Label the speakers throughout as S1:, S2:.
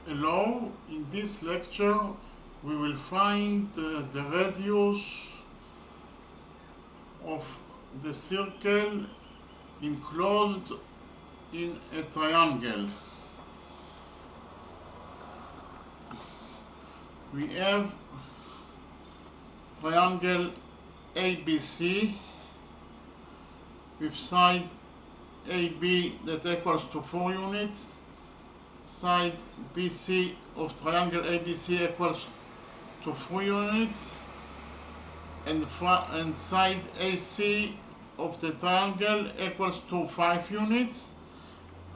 S1: Hello, in this lecture we will find the radius of the circle enclosed in a triangle. We have triangle ABC with side AB that equals to 4 units, side BC of triangle ABC equals to 3 units, and side AC of the triangle equals to 5 units.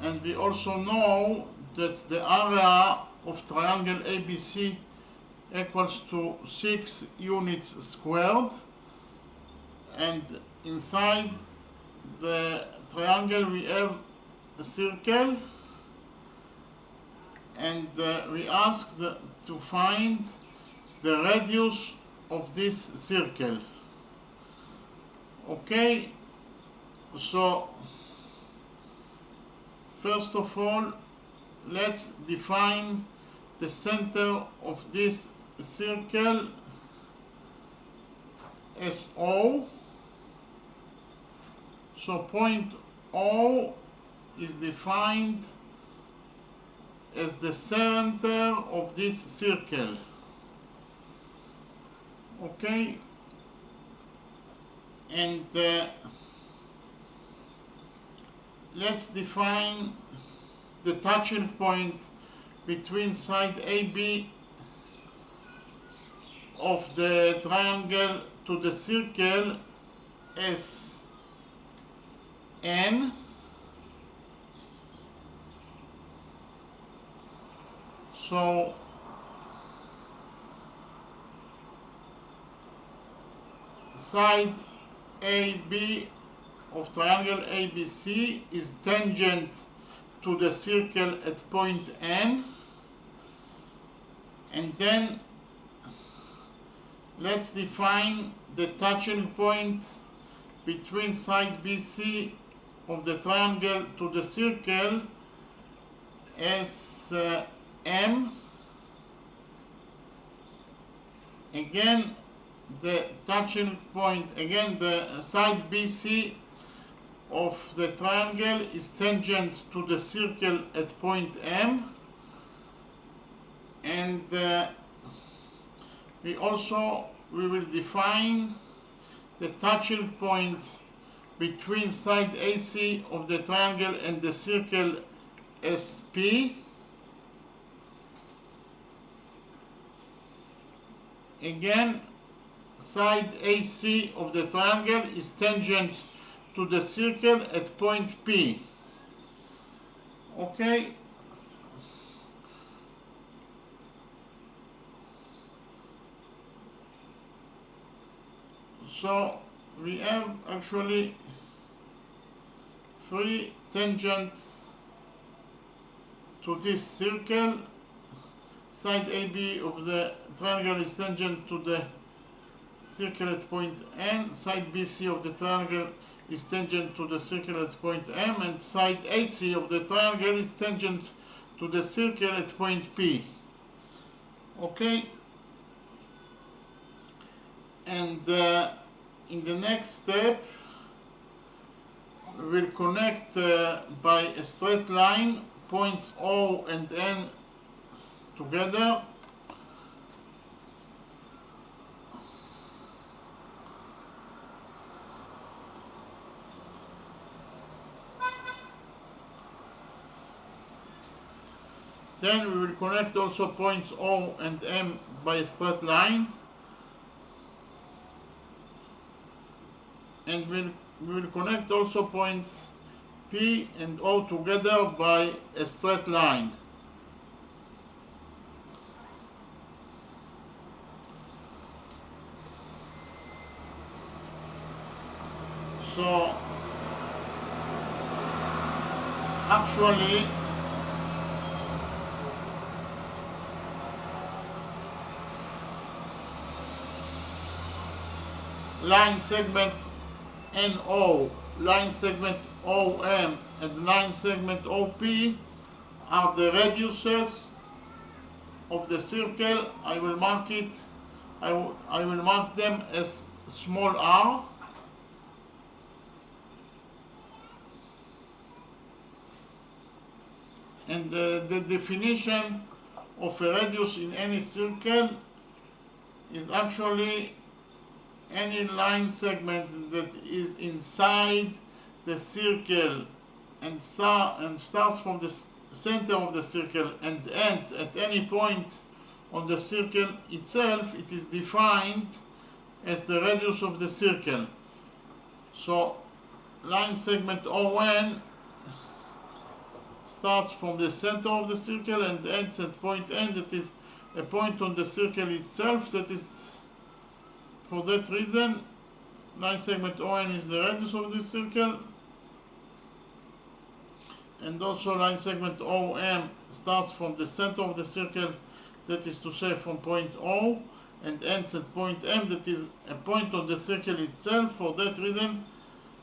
S1: And we also know that the area of triangle ABC equals to 6 units squared, and inside the triangle we have a circle, and we asked to find the radius of this circle. Okay, so first of all, let's define the center of this circle as O. So point O is defined as the center of this circle. Okay, and let's define the touching point between side AB of the triangle to the circle as N. So side AB of triangle ABC is tangent to the circle at point N. And then let's define the touching point between side BC of the triangle to the circle as M. Again, the touching point, again the side BC of the triangle is tangent to the circle at point M. And we will define the touching point between side AC of the triangle and the circle as P. Again, side AC of the triangle is tangent to the circle at point P. Okay. So we have actually 3 tangents to this circle. Side AB of the triangle is tangent to the circle at point N. Side BC of the triangle is tangent to the circle at point M. And side AC of the triangle is tangent to the circle at point P. Okay? And in the next step, we will connect by a straight line points O and N together. Then we will connect also points O and M by a straight line. And we will connect also points P and O together by a straight line. So actually line segment NO, line segment OM, and line segment OP are the radiuses of the circle, I will mark it, I will mark them as small r. And the definition of a radius in any circle is actually any line segment that is inside the circle and starts from the center of the circle and ends at any point on the circle itself. It is defined as the radius of the circle. So line segment ON starts from the center of the circle and ends at point N, that is a point on the circle itself. That is, for that reason, line segment ON is the radius of the circle. And also line segment OM starts from the center of the circle, that is to say from point O, and ends at point M, that is a point on the circle itself. For that reason,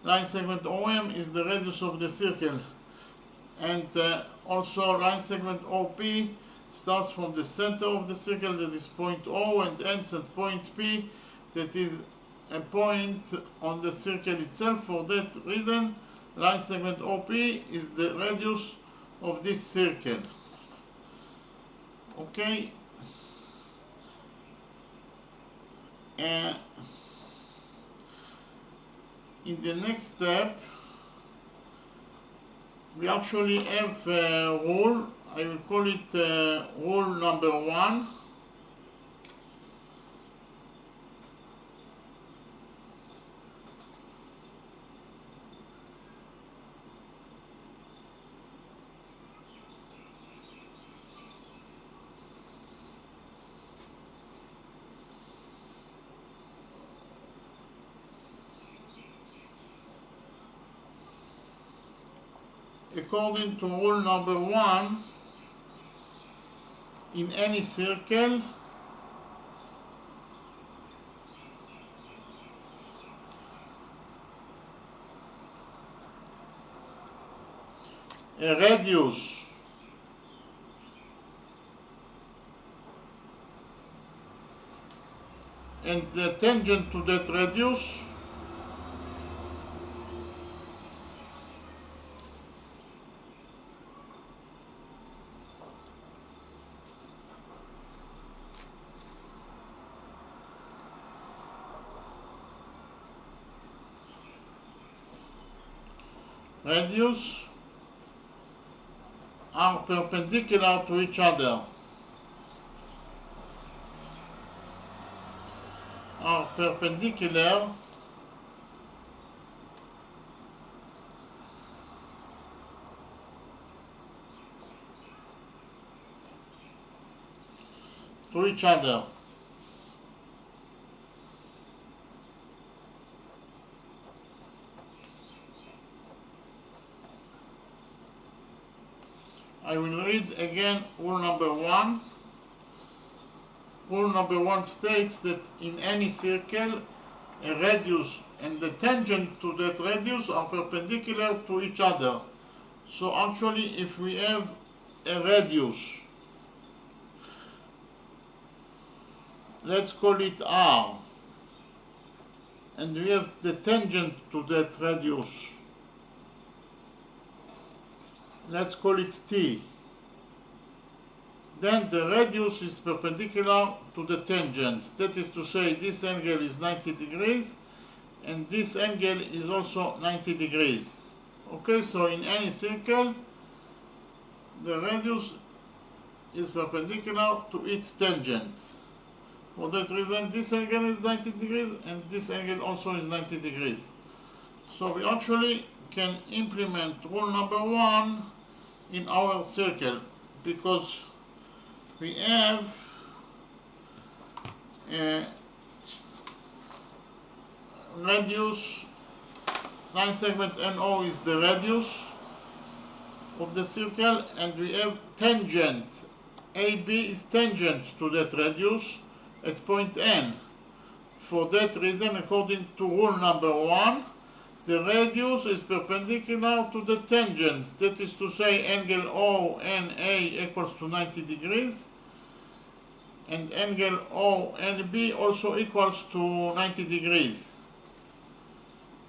S1: line segment OM is the radius of the circle. And also line segment OP starts from the center of the circle, that is point O, and ends at point P, that is a point on the circle itself. For that reason, line segment OP is the radius of this circle. Okay? In the next step, we actually have a rule. I will call it rule number 1. According to rule number 1, in any circle, a radius and the tangent to that radius are perpendicular to each other. Are perpendicular to each other. I will read again rule number 1. Rule number 1 states that in any circle, a radius and the tangent to that radius are perpendicular to each other. So actually, if we have a radius, let's call it R, and we have the tangent to that radius, let's call it T, then the radius is perpendicular to the tangent. That is to say, this angle is 90 degrees and this angle is also 90 degrees. Okay, so in any circle, the radius is perpendicular to its tangent. For that reason, this angle is 90 degrees and this angle also is 90 degrees. So we actually can implement rule number 1 in our circle, because we have a radius, line segment NO is the radius of the circle, and we have tangent. AB is tangent to that radius at point N. For that reason, according to rule number 1, the radius is perpendicular to the tangent. That is to say, angle ONA equals to 90 degrees. and angle ONB also equals to 90 degrees,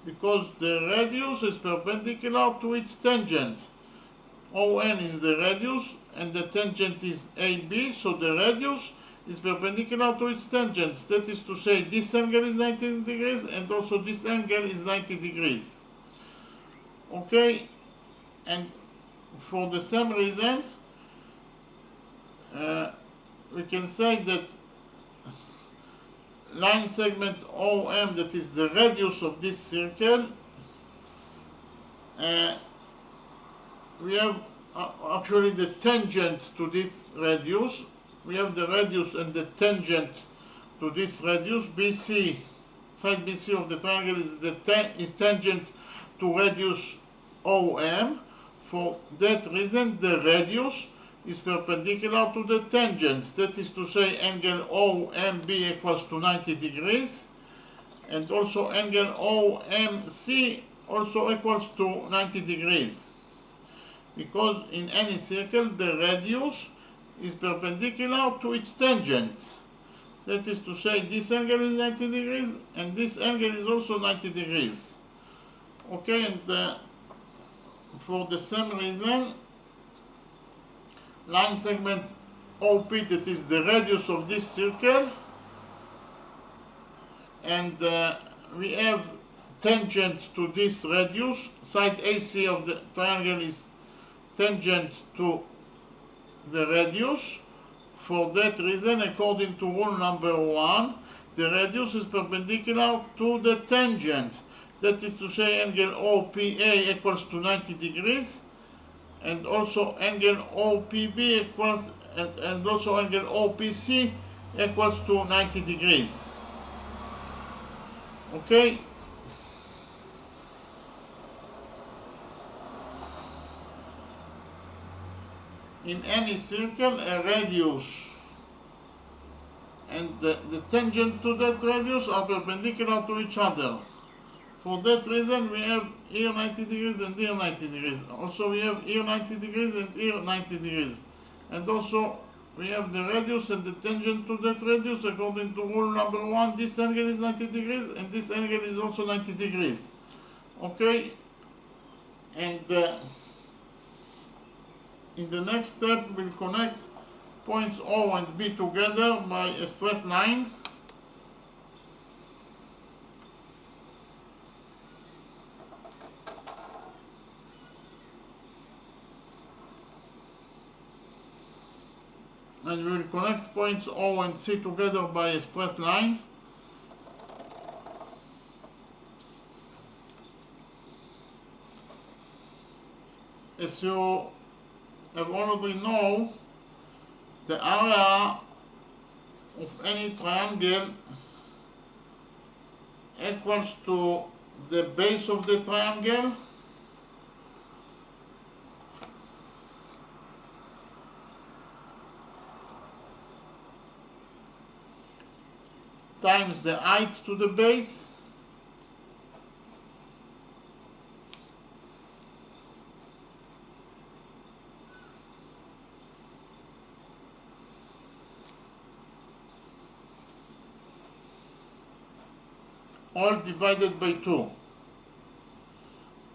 S1: because the radius is perpendicular to its tangent. ON is the radius and the tangent is AB, so the radius is perpendicular to its tangent. That is to say, this angle is 90 degrees and also this angle is 90 degrees. Okay, and for the same reason, we can say that line segment OM, that is the radius of this circle, we have actually the tangent to this radius. We have the radius and the tangent to this radius. BC, side BC of the triangle is tangent to radius OM. For that reason, the radius is perpendicular to the tangent. That is to say, angle OMB equals to 90 degrees, and also angle OMC also equals to 90 degrees. Because in any circle, the radius is perpendicular to its tangent. That is to say, this angle is 90 degrees and this angle is also 90 degrees. Okay, and for the same reason, line segment OP, that is the radius of this circle, and we have tangent to this radius. Side AC of the triangle is tangent to the radius. For that reason, according to rule number 1, the radius is perpendicular to the tangent. That is to say, angle OPA equals to 90 degrees, and also angle OPB equals, and also angle OPC equals to 90 degrees. Okay? In any circle, a radius and the tangent to that radius are perpendicular to each other. For that reason, we have here 90 degrees and here 90 degrees. Also, we have here 90 degrees and here 90 degrees. And also, we have the radius and the tangent to that radius. According to rule number 1, this angle is 90 degrees and this angle is also 90 degrees. Okay? And in the next step, we'll connect points O and B together by a straight line. And we will connect points O and C together by a straight line. As you have already know, the area of any triangle equals to the base of the triangle times the height to the base all divided by 2.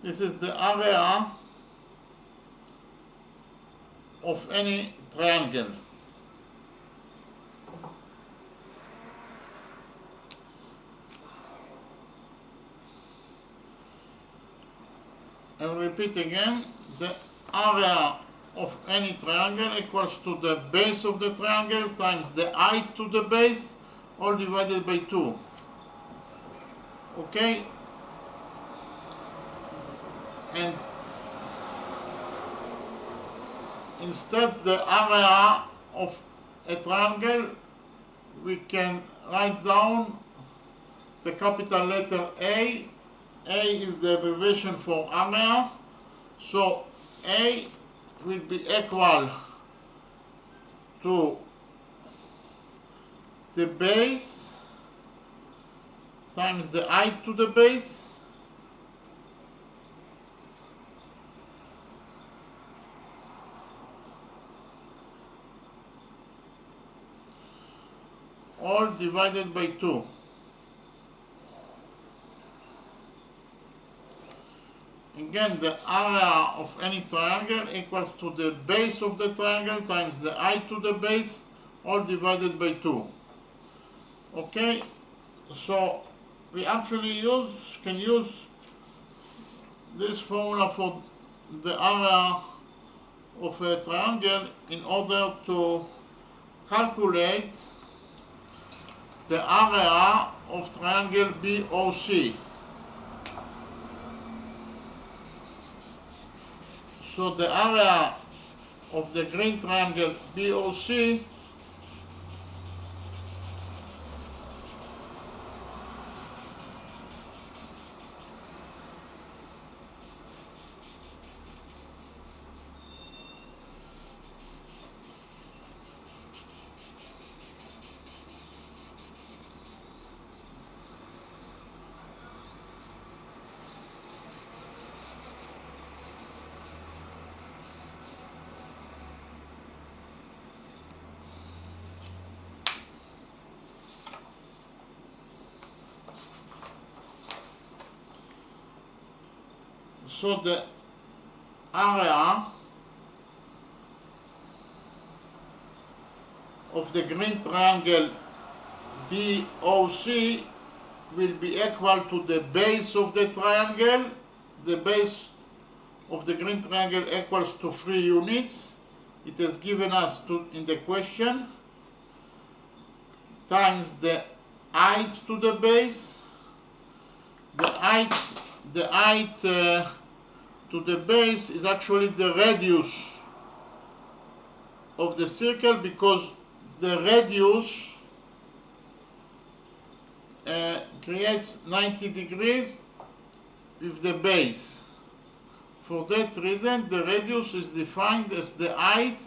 S1: This is the area of any triangle. And repeat again, the area of any triangle equals to the base of the triangle times the height to the base, all divided by 2. Okay? And instead the area of a triangle, we can write down the capital letter A. A is the abbreviation for area, so A will be equal to the base times the height to the base all divided by 2. Again, the area of any triangle equals to the base of the triangle times the height to the base, all divided by 2. Okay, so we actually can use this formula for the area of a triangle in order to calculate the area of triangle BOC. So the area of the green triangle BOC so the area of the green triangle BOC will be equal to the base of the triangle. The base of the green triangle equals to 3 units. It is given us in the question, times the height to the base. The height to the base is actually the radius of the circle, because the radius creates 90 degrees with the base. For that reason, the radius is defined as the height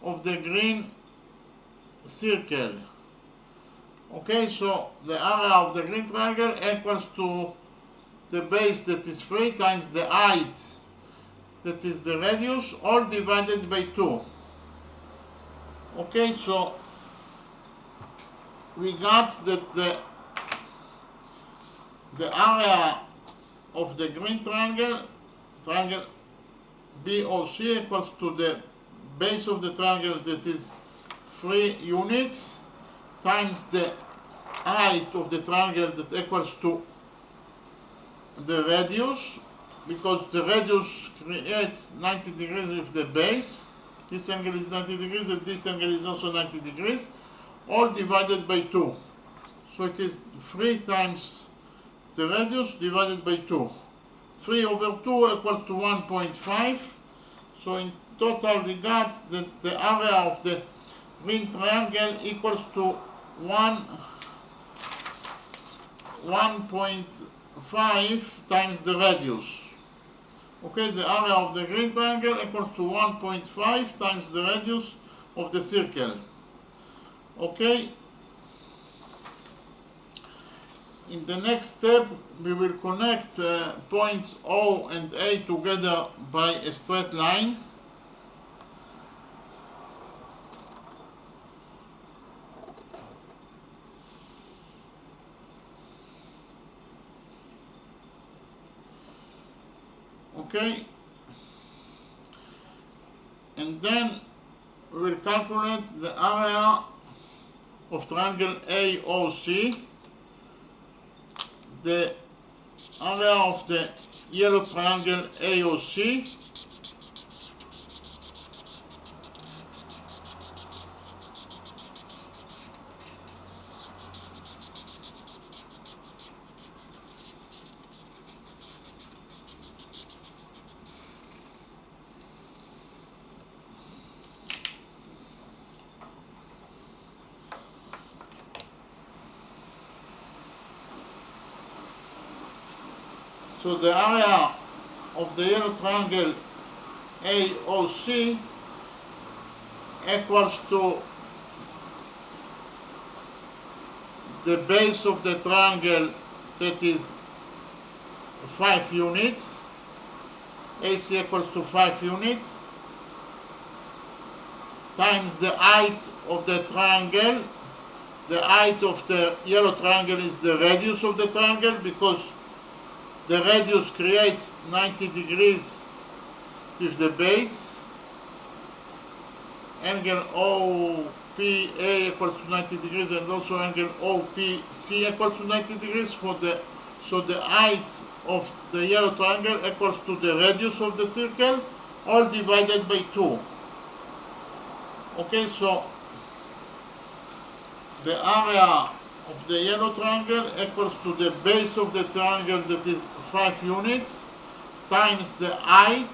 S1: of the green circle. Okay, so the area of the green triangle equals to the base, that is 3, times the height, that is the radius, all divided by 2. Okay, so we got that the area of the green triangle BOC, equals to the base of the triangle, that is 3 units, times the height of the triangle, that equals to the radius, because the radius creates 90 degrees with the base. This angle is 90 degrees and this angle is also 90 degrees, all divided by 2. So it is 3 times the radius divided by 2. 3 over 2 equals to 1.5. So in total we got that the area of the green triangle equals to 1.5 times the radius. Okay, the area of the green triangle equals to 1.5 times the radius of the circle. Okay. In the next step, we will connect points O and A together by a straight line. Okay, and then we will calculate the area of triangle AOC. The area of the yellow triangle AOC So the area of the yellow triangle AOC equals to the base of the triangle, that is 5 units. AC equals to 5 units, times the height of the triangle, the height of the yellow triangle is the radius of the triangle, because the radius creates 90 degrees with the base. Angle OPA equals to 90 degrees, and also angle OPC equals to 90 degrees. So the height of the yellow triangle equals to the radius of the circle, all divided by 2. Okay, so the area of the yellow triangle equals to the base of the triangle, that is 5 units, times the height,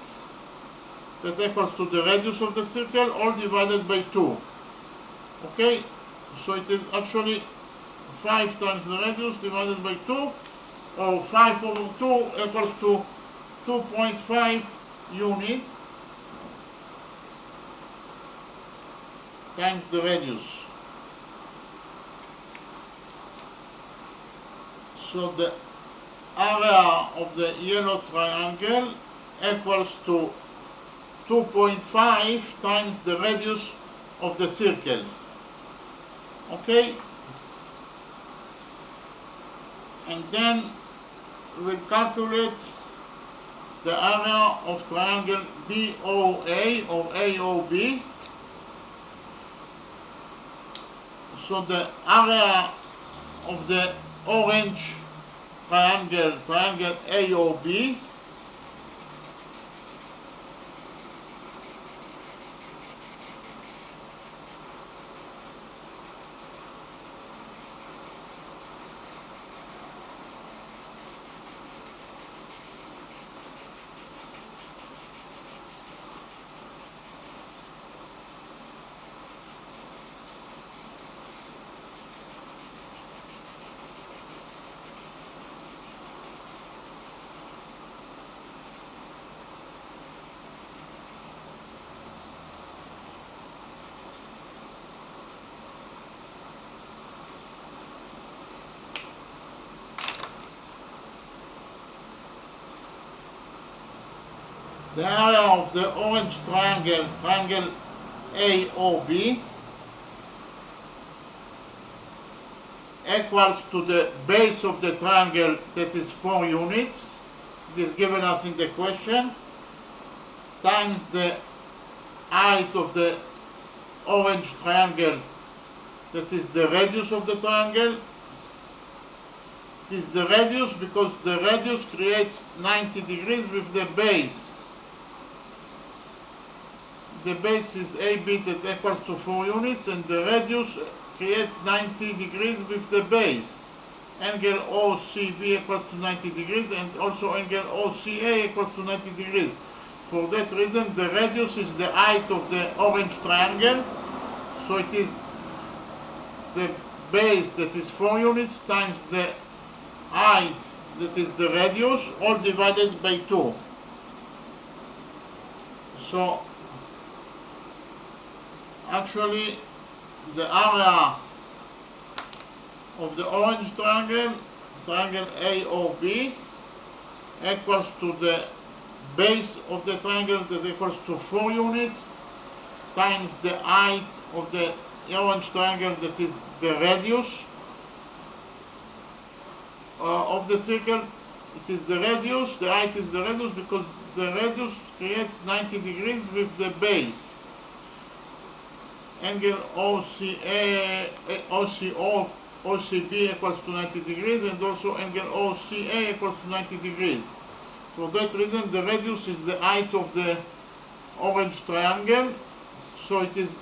S1: that equals to the radius of the circle, all divided by 2. Okay, so it is actually 5 times the radius divided by 2, or 5 over 2 equals to 2.5 units times the radius. So the area of the yellow triangle equals to 2.5 times the radius of the circle. Okay? And then we'll calculate the area of triangle BOA or AOB. So the area of the orange triangle AOB, the area of the orange triangle AOB, equals to the base of the triangle, that is 4 units. It is given us in the question, times the height of the orange triangle, that is the radius of the triangle. It is the radius because the radius creates 90 degrees with the base. The base is AB, that equals to 4 units, and the radius creates 90 degrees with the base. Angle OCB equals to 90 degrees, and also angle OCA equals to 90 degrees. For that reason, the radius is the height of the orange triangle. So it is the base, that is 4 units, times the height, that is the radius, all divided by 2. So actually the area of the orange triangle AOB, equals to the base of the triangle, that equals to 4 units, times the height of the orange triangle, that is the radius of the circle. It is the radius, the height is the radius, because the radius creates 90 degrees with the base. Angle OCB equals to 90 degrees, and also angle OCA equals to 90 degrees. For that reason, the radius is the height of the orange triangle. So it is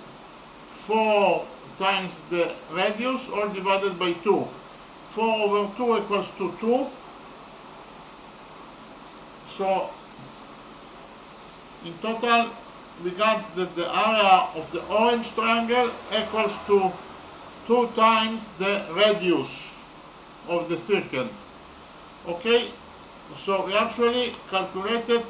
S1: 4 times the radius, all divided by 2. 4 over 2 equals to 2. So in total, we got that the area of the orange triangle equals to 2 times the radius of the circle. Okay, so we actually calculated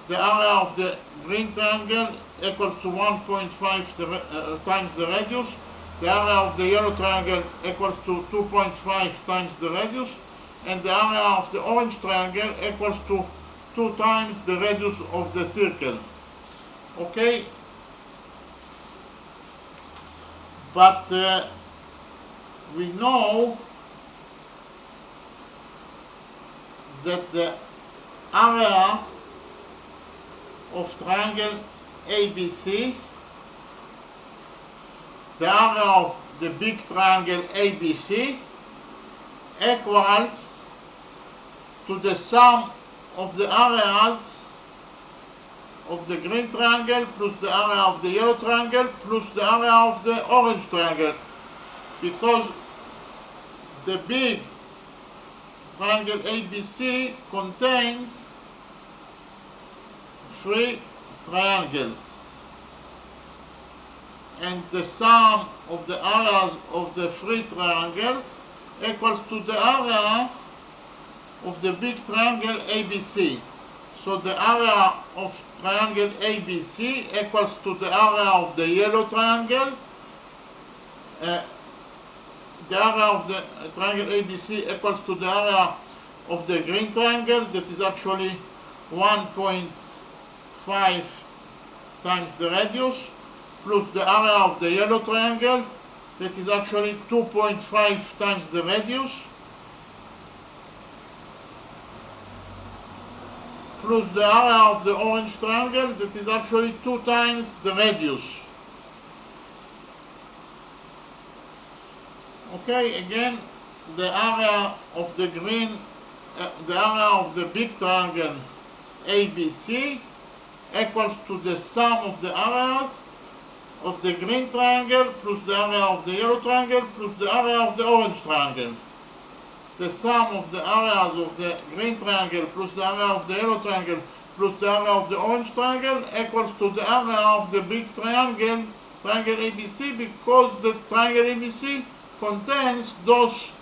S1: the area of the green triangle equals to 1.5 times the radius. The area of the yellow triangle equals to 2.5 times the radius, and the area of the orange triangle equals to 2 times the radius of the circle. Okay, but we know that the area of triangle ABC, the area of the big triangle ABC, equals to the sum of the areas of the green triangle plus the area of the yellow triangle plus the area of the orange triangle, because the big triangle ABC contains 3 triangles, and the sum of the areas of the 3 triangles equals to the area of the big triangle ABC. So the area of triangle ABC equals to the area of the yellow triangle. The area of the triangle ABC equals to the area of the green triangle, that is actually 1.5 times the radius, plus the area of the yellow triangle, that is actually 2.5 times the radius, plus the area of the orange triangle, that is actually 2 times the radius. Okay, again, the area of the green, the area of the big triangle ABC equals to the sum of the areas of the green triangle plus the area of the yellow triangle plus the area of the orange triangle. The sum of the areas of the green triangle plus the area of the yellow triangle plus the area of the orange triangle equals to the area of the big triangle, triangle ABC, because the triangle ABC contains those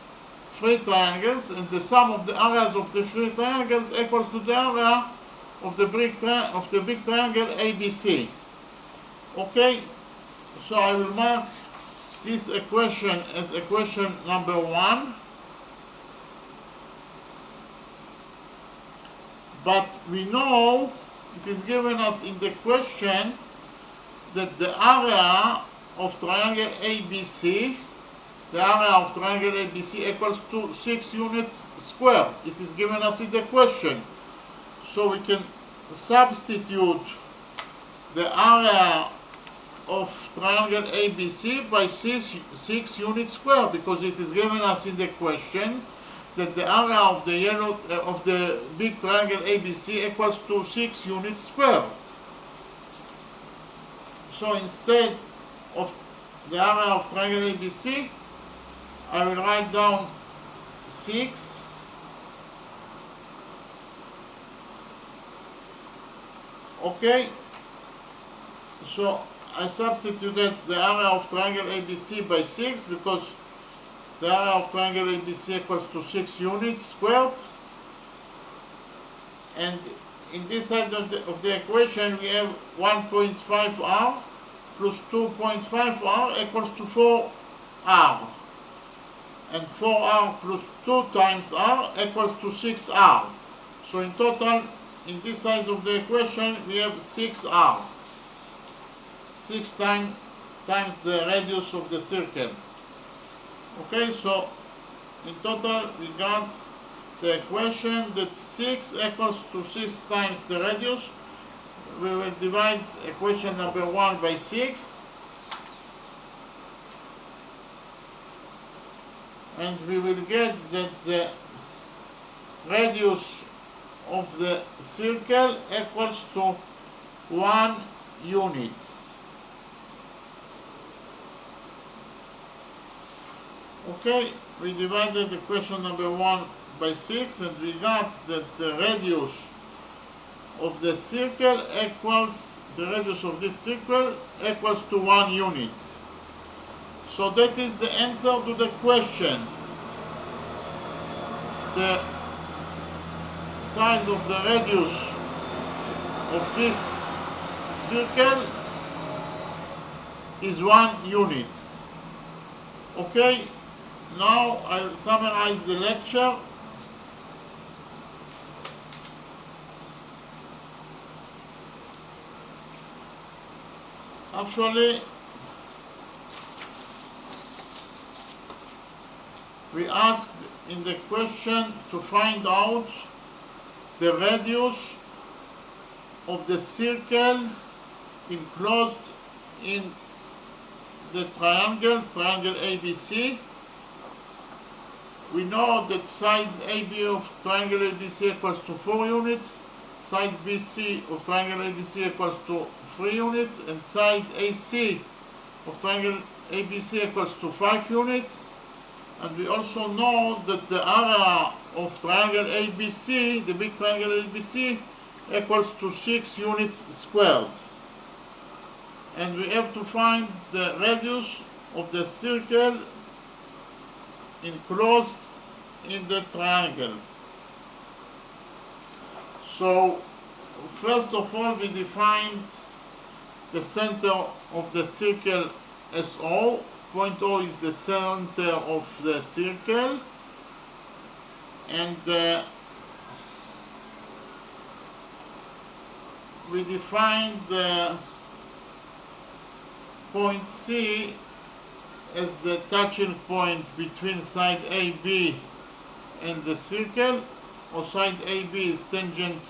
S1: 3 triangles, and the sum of the areas of the 3 triangles equals to the area of the big triangle ABC. Okay, so I will mark this equation as equation number 1. But we know it is given us in the question that the area of triangle ABC, the area of triangle ABC equals to 6 units squared. It is given us in the question. So we can substitute the area of triangle ABC by 6 units squared, because it is given us in the question that the area of the yellow of the big triangle ABC equals to 6 units squared. So instead of the area of triangle ABC, I will write down 6 okay. So I substituted the area of triangle ABC by 6, because the area of triangle ABC equals to 6 units squared. And in this side of the equation we have 1.5r plus 2.5r equals to 4r. And 4r plus 2 times r equals to 6r. So in total, in this side of the equation we have 6r. 6 times the radius of the circle. Okay, so in total we got the equation that 6 equals to 6 times the radius. We will divide equation number 1 by 6, and we will get that the radius of the circle equals to 1 unit. Okay, we divided equation number 1 by 6, and we got that the radius of the circle equals, the radius of this circle equals to 1 unit. So that is the answer to the question. The size of the radius of this circle is 1 unit. Okay, now I'll summarize the lecture. Actually, we asked in the question to find out the radius of the circle enclosed in the triangle ABC. We know that side AB of triangle ABC equals to 4 units, side BC of triangle ABC equals to 3 units, and side AC of triangle ABC equals to 5 units. And we also know that the area of triangle ABC, the big triangle ABC, equals to 6 units squared. And we have to find the radius of the circle enclosed in the triangle. So first of all, we defined the center of the circle as O. Point O is the center of the circle, and we defined the point C as the touching point between side AB and the circle, or side AB is tangent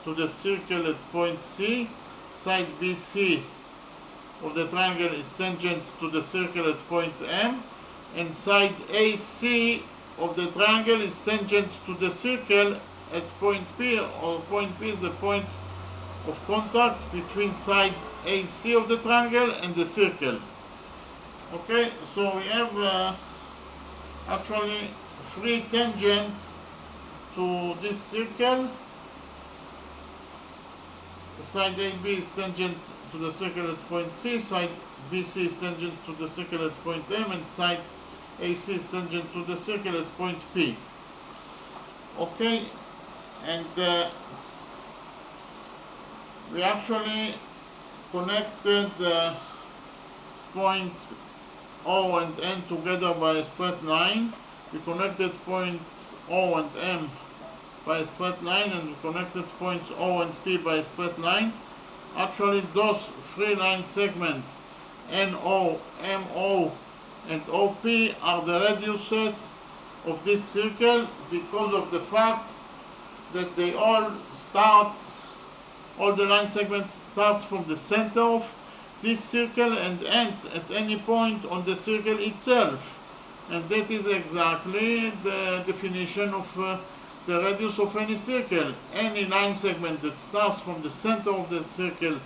S1: to the circle at point C, side BC of the triangle is tangent to the circle at point M, and side AC of the triangle is tangent to the circle at point P, or point P is the point of contact between side AC of the triangle and the circle. Okay, so we have actually 3 tangents to this circle. Side AB is tangent to the circle at point C, side BC is tangent to the circle at point M, and side AC is tangent to the circle at point P. Okay, and we actually connected point O and N together by a straight line. We connected points O and M by a straight line, and we connected points O and P by a straight line. Actually, those 3 line segments, NO, MO, and OP, are the radiuses of this circle because of the fact that they all the line segments starts from the center of this circle and ends at any point on the circle itself. And that is exactly the definition of the radius of any circle. Any line segment that starts from the center of the circle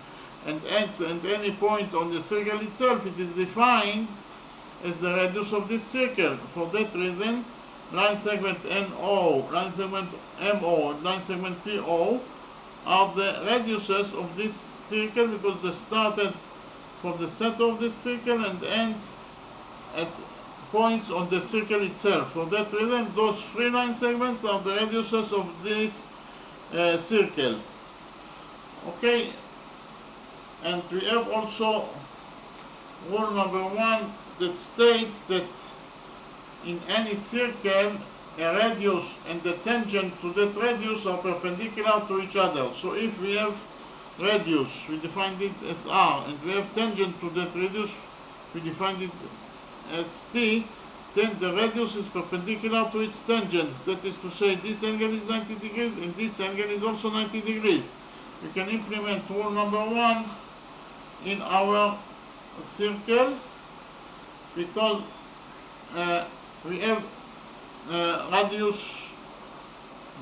S1: and ends at any point on the circle itself, it is defined as the radius of this circle. For that reason, line segment NO, line segment MO, and line segment PO are the radiuses of this circle because they started from the center of this circle and ends at points on the circle itself. For that reason, those 3 line segments are the radiuses of this circle. Okay, and we have also rule number 1 that states that in any circle, a radius and the tangent to that radius are perpendicular to each other. So if we have radius, we defined it as R, and we have tangent to that radius, we defined it as T, then the radius is perpendicular to its tangent. That is to say, this angle is 90 degrees and this angle is also 90 degrees. We can implement rule number 1 in our circle because we have radius,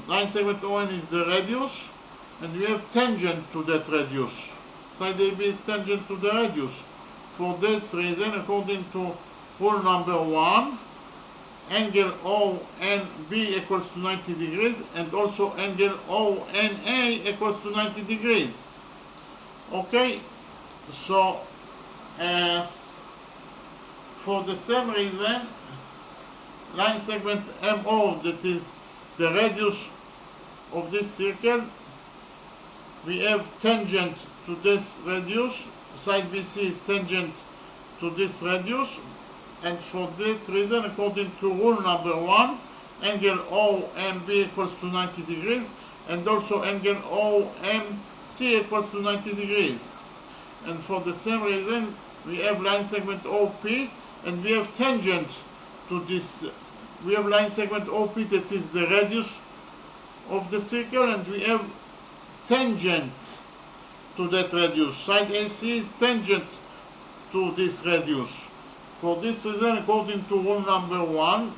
S1: line segment ON is the radius, and we have tangent to that radius. Side AB is tangent to the radius. For this reason, according to rule number 1, angle ONB equals to 90 degrees, and also angle ONA equals to 90 degrees. Okay, so for the same reason, line segment MO, that is the radius of this circle, we have tangent to this radius, side BC is tangent to this radius, and for that reason, according to rule number 1, angle OMB equals to 90 degrees, and also angle OMC equals to 90 degrees. And for the same reason, we have line segment OP, and we have tangent to this we have line segment OP, that is the radius of the circle, and we have tangent to that radius. Side AC is tangent to this radius. For this reason, according to rule number 1,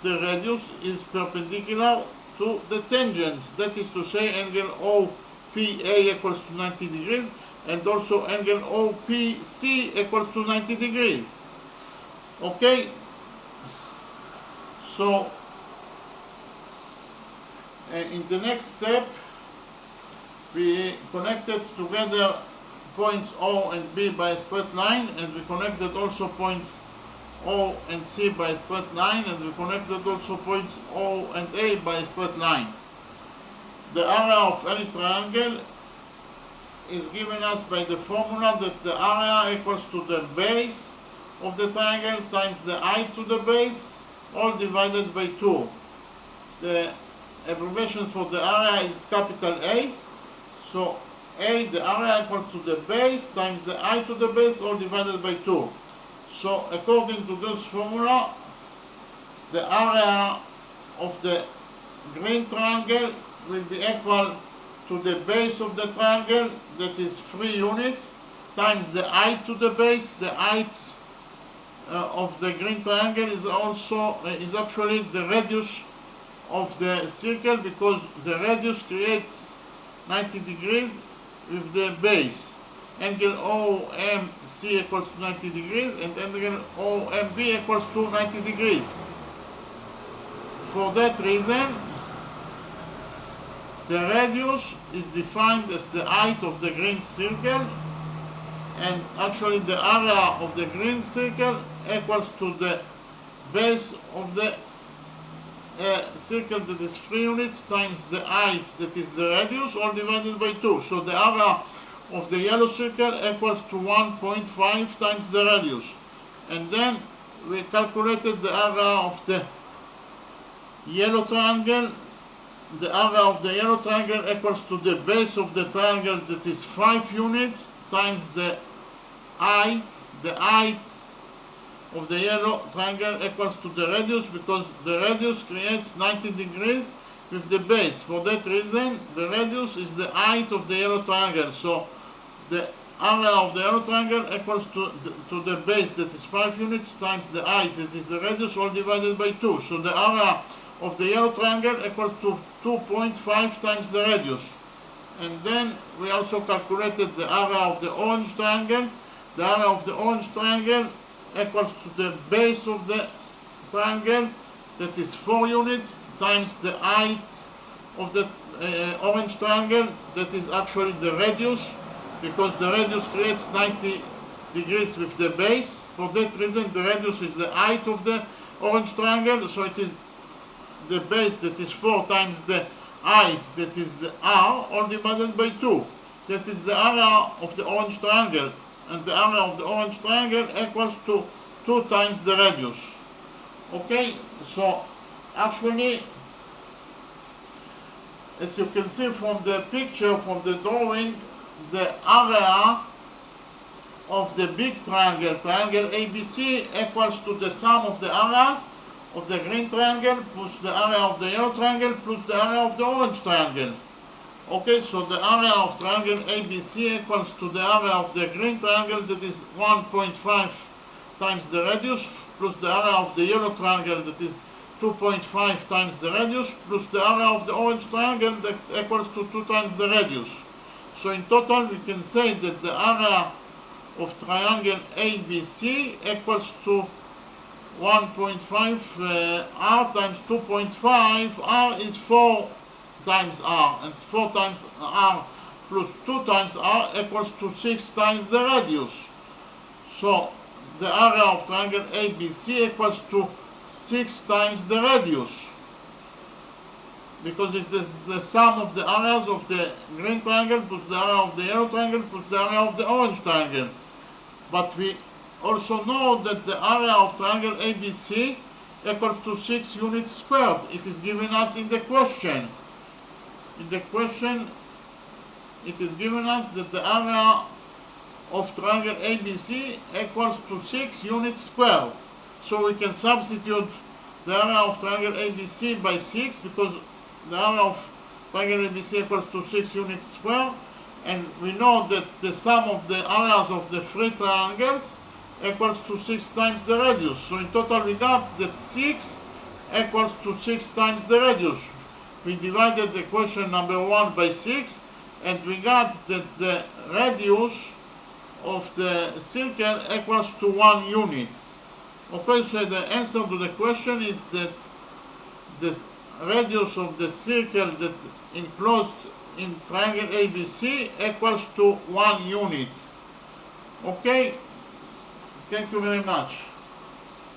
S1: the radius is perpendicular to the tangent. That is to say, angle OPA equals to 90 degrees, and also angle OPC equals to 90 degrees. Okay? So, in the next step, we connected together points O and B by a straight line, and we connected also points O and C by a straight line, and we connected also points O and A by a straight line. The area of any triangle is given us by the formula that the area equals to the base of the triangle times the height to the base, all divided by 2. The abbreviation for the area is capital A. So A, the area equals to the base times the height to the base, all divided by 2. So according to this formula, the area of the green triangle will be equal to the base of the triangle, that is 3 units, times the height to the base. The height of the green triangle is actually the radius of the circle, because the radius creates 90 degrees with the base. Angle OMC equals to 90 degrees, and angle OMB equals to 90 degrees. For that reason, the radius is defined as the height of the green circle, and actually the area of the green circle equals to the base of the circle, that is 3 units, times the height, that is the radius, all divided by 2. So the area of the yellow circle equals to 1.5 times the radius. And then we calculated the area of the yellow triangle. The area of the yellow triangle equals to the base of the triangle, that is 5 units, times the height. The height of the yellow triangle equals to the radius, because the radius creates 90 degrees with the base. For that reason, the radius is the height of the yellow triangle. So the area of the yellow triangle equals to the base, that is 5 units, times the height, that is the radius, all divided by 2. So the area of the yellow triangle equals to 2.5 times the radius. And then we also calculated the area of the orange triangle. The area of the orange triangle equals to the base of the triangle, that is 4 units, times the height of the orange triangle, that is actually the radius, because the radius creates 90 degrees with the base. For that reason, the radius is the height of the orange triangle, so it is the base, that is 4, times the height, that is the R, all divided by 2. That is the area of the orange triangle, and the area of the orange triangle equals to 2 times the radius. Okay, so actually, as you can see from the picture, from the drawing, the area of the big triangle, triangle ABC, equals to the sum of the areas of the green triangle plus the area of the yellow triangle plus the area of the orange triangle. Okay, so the area of triangle ABC equals to the area of the green triangle, that is 1.5 times the radius, plus the area of the yellow triangle, that is 2.5 times the radius, plus the area of the orange triangle, that equals to 2 times the radius. So in total, we can say that the area of triangle ABC equals to 1.5 R times 2.5. R is 4 times R, and 4 times R plus 2 times R equals to 6 times the radius. So the area of triangle ABC equals to 6 times the radius, because it is the sum of the areas of the green triangle plus the area of the yellow triangle plus the area of the orange triangle. But we also know that the area of triangle ABC equals to 6 units squared. It is given us in the question. In the question, it is given us that the area of triangle ABC equals to 6 units squared. So we can substitute the area of triangle ABC by 6, because the area of triangle ABC equals to 6 units square, and we know that the sum of the areas of the three triangles equals to 6 times the radius. So in total we got that 6 equals to 6 times the radius. We divided the equation number 1 by 6, and we got that the radius of the circle equals to 1 unit. Okay, so the answer to the question is that the radius of the circle that enclosed in triangle ABC equals to 1 unit. Okay, thank you very much.